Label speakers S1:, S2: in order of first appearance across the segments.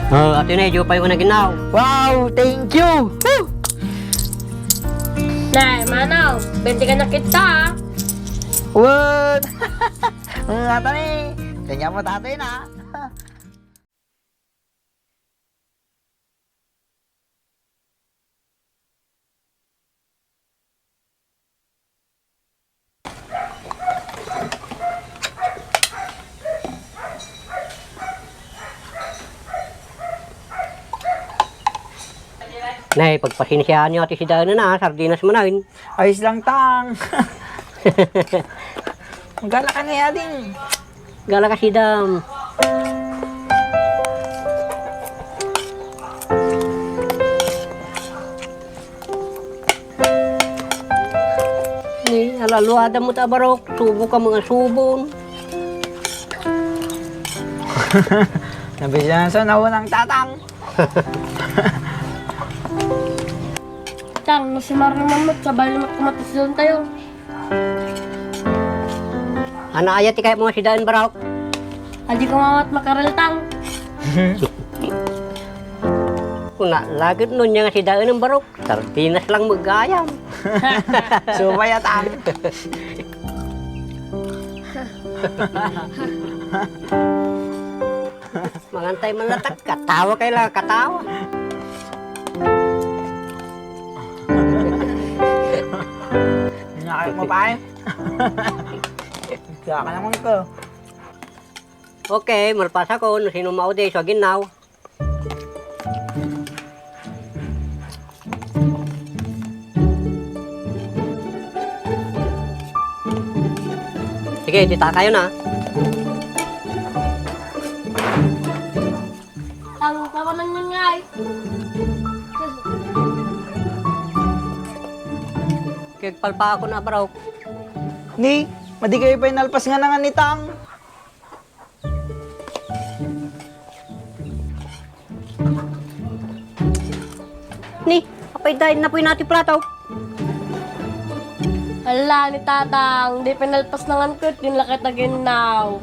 S1: Ato na, jo pa yung naginaw.
S2: Wow, thank you! Woo!
S3: Nay, manaw, 20 ka na kita ah.
S2: What? Nga tani, kanya mo tatay na.
S1: Nay, pagpasinsyahan niyo ati si Dana na, sardinas mo na yun.
S2: Ayos lang tang. Magala ka niya din.
S1: Gala ka si Dam. Ni, alaluada mo ta barok, subo ka mga subon.
S2: Nabisyan sa naunang tatang.
S3: Tang, no si Marnaman mo, sabay naman kumatis doon tayo.
S1: Ano ayat ikay mo si Daan barok?
S3: Hindi ko mawat makarel tang.
S1: Kung lagit nun niya nga si Daan ng barok, sardinas lang magayam.
S2: Supaya tang.
S1: Mangantay man latak, katawa kayo lang, katawa.
S2: Nakakit mo pa eh. Kaya ka naman ko.
S1: Okay, malpas ako, no sino maudi, so ginaw. Sige, dita kayo na.
S3: Tang, tawa lang yun nga eh.
S1: Kagpalpa ako na barok.
S2: Ni, madi kayo pa inalpas nga nga ni tang.
S1: Ni, apay dahil na po yung natin plato.
S3: Hala ni tatang, di pinalpas na nga ko, din lakit na ginaw.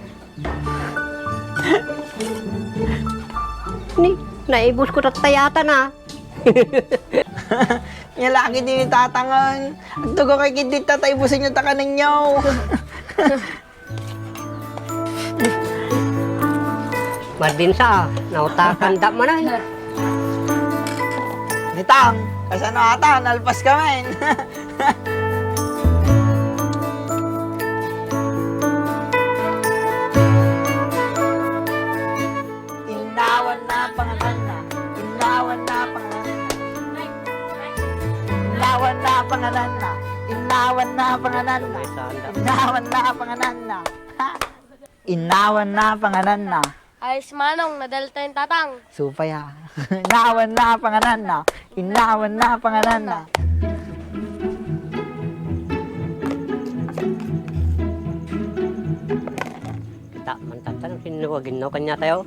S1: Ni, naibos ko tatayata na.
S2: Nga lagi din tatangan. At tugo kay kidit tatay busin niyo taka ninyo.
S1: Mardin sa, nautakan da man ay.
S2: Ni tang, kasano ata, nalpas ka men. Inawan na pangalan na. Inawan na pangalan na. Inawan na pangalan na. Inawan na pangalan na. Inawan na pangalan na. Ha? Inawan na pangalan na.
S3: Ayos manong, nadalta yung tatang.
S2: Supaya. Inawan na pangalan na. Inawan na pangalan na.
S1: Kita man tatanong, sinuwagin na kanya tayo.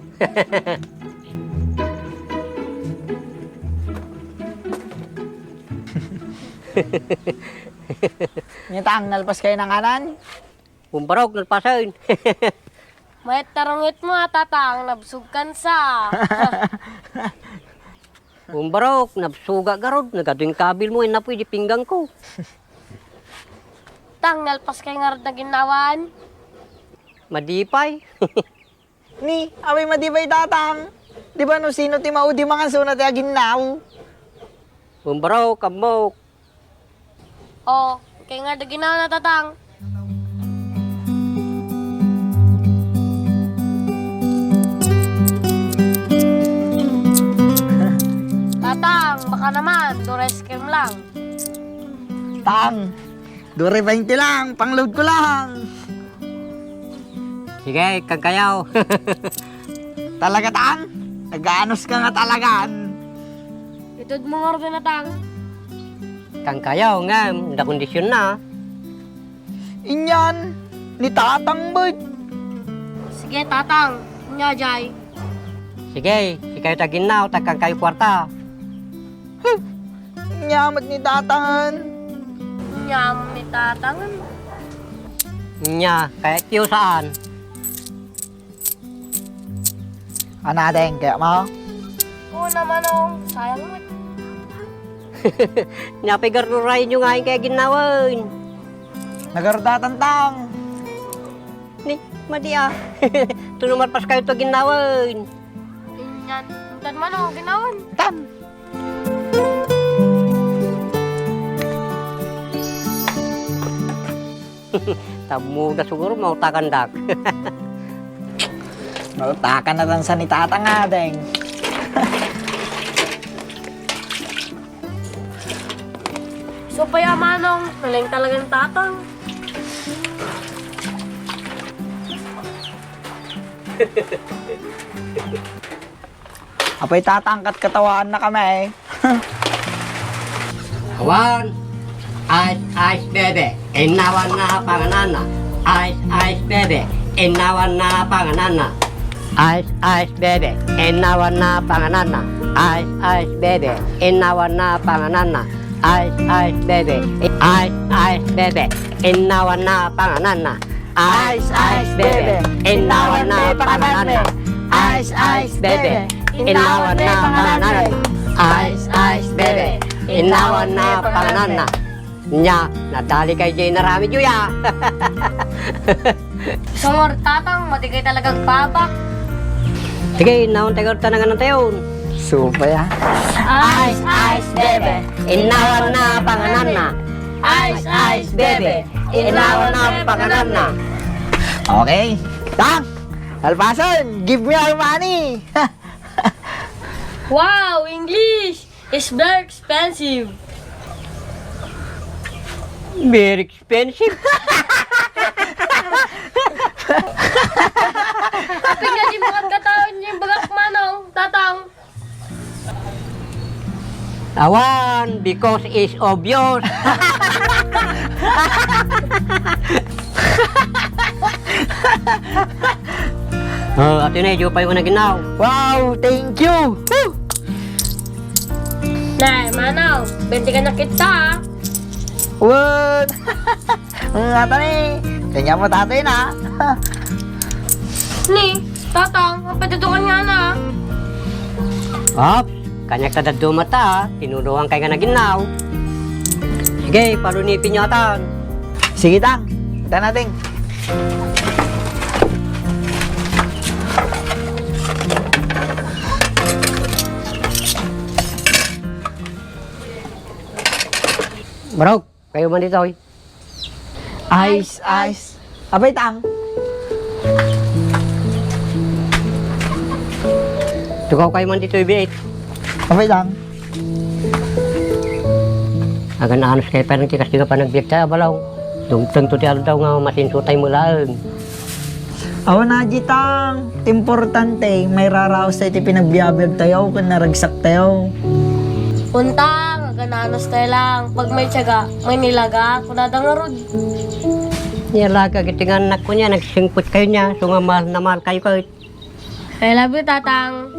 S2: Nyatang, nalpas kayo ng kanan?
S1: Bumbarok, nalpasain.
S3: May tarungit mo tatang, nabsugkan sa.
S1: Bumbarok, nabsuga garod, nagadoing kabil mo, na pwede pinggang ko.
S3: Tang, nalpas kay nga rin na ginawan.
S1: Madipay.
S2: Ni, away madibay tatang. Di ba no sino ti maudi mga sunat ya ginaw?
S1: Bumbarok, kabok.
S3: Oh, kay nga rin na ginawan na tatang. Tatang, baka naman, dures cream lang.
S2: Tang, dure 20 lang, pangload ko lang.
S1: Sige, kagkayaw.
S2: Talaga tang, nag-aanos ka nga talagaan.
S3: Itod mo nga rin na tang.
S1: Kangkayaw nga, nda kondisyon na.
S2: Inyan, ni tatang bud.
S3: Sige, tatang. Nya, Jai.
S1: Sige, si kayo taginaw, tagkang kayo kwarta.
S2: Nyamat ni tatangan.
S3: Nyam ni tatang.
S1: Nya, kaya tiyo saan?
S2: Anadeng, kaya mo?
S3: Oo naman oh. Sayang mo.
S1: Napigarurayin nyo nga yung kaya ginawan.
S2: Nagarudatantang.
S1: Ni, madi ah. Tunumarpas kayo to ginawan.
S3: Yan. Mintan man oh, ginawan.
S2: Tan.
S1: Tamu na siguro mautakandak.
S2: Malutakan na lang sa ni tatang adeng.
S3: So payamanong, naling talagang tatang.
S2: Apay tatangkat katawaan na kami.
S1: One, ice bebe, inawan na panganana. Ice bebe, inawan na panganana. Ice bebe, inawan na panganana. Ice bebe, inawan na panganana. Ice bebe, bebe, inawan na panganana.
S2: Ice bebe,
S1: inawan na panganana. Ice bebe, inawan na panganana. Ice bebe, inawan na panganana. Nya, nadali kay Jay na rami juya.
S3: Sangor tatang, matigay talagang babak.
S1: Sige, naon tayo tanangan ng tayon.
S2: Supay ah.
S3: Ice bebe.
S1: Inawan na panganana. Ice bebe, inawan na panganana.
S2: Okay. Tang. Alpasan, give me our money.
S3: Wow, English is very expensive.
S1: Very expensive.
S3: Tingnan mo ang katawan yung bagak manong, tatang.
S1: Awan, because it's obvious. Ato na, pa yung naginaw.
S2: Wow, thank you. Woo!
S3: Nay, manaw, 20 ka na kita ah.
S2: What? Nga tani. Kanya mo tatay na.
S3: Ni, tatang, ang patutukan nga na.
S1: Hop, kanya ka daddo mata, tinuruan kay nga naginaw. Sige, palunipin nyo atan.
S2: Sige tang. Kita natin.
S1: Bro, kayo man dito, oy.
S2: Ice. Abay tang.
S1: Tukaw kayo man dito, ibiit.
S2: Abay tang.
S1: Agan anos kayo pa nang tikas di ka pa nagbiyak tayo, balaw. Dugtang to tiyan daw nga masinsutay mo lang.
S2: Awa na tang. Importante, may raraos tayo pinagbiabag tayo kung naragsak tayo.
S3: Puntang, gananos tayo lang. Pag may tiyaga, may nilaga, kunada nga rod.
S1: Niyalaga, kitingan anak ko niya, nagsingput kayo niya, so nga mahal na mahal kayo kayo.
S3: I love you, tatang.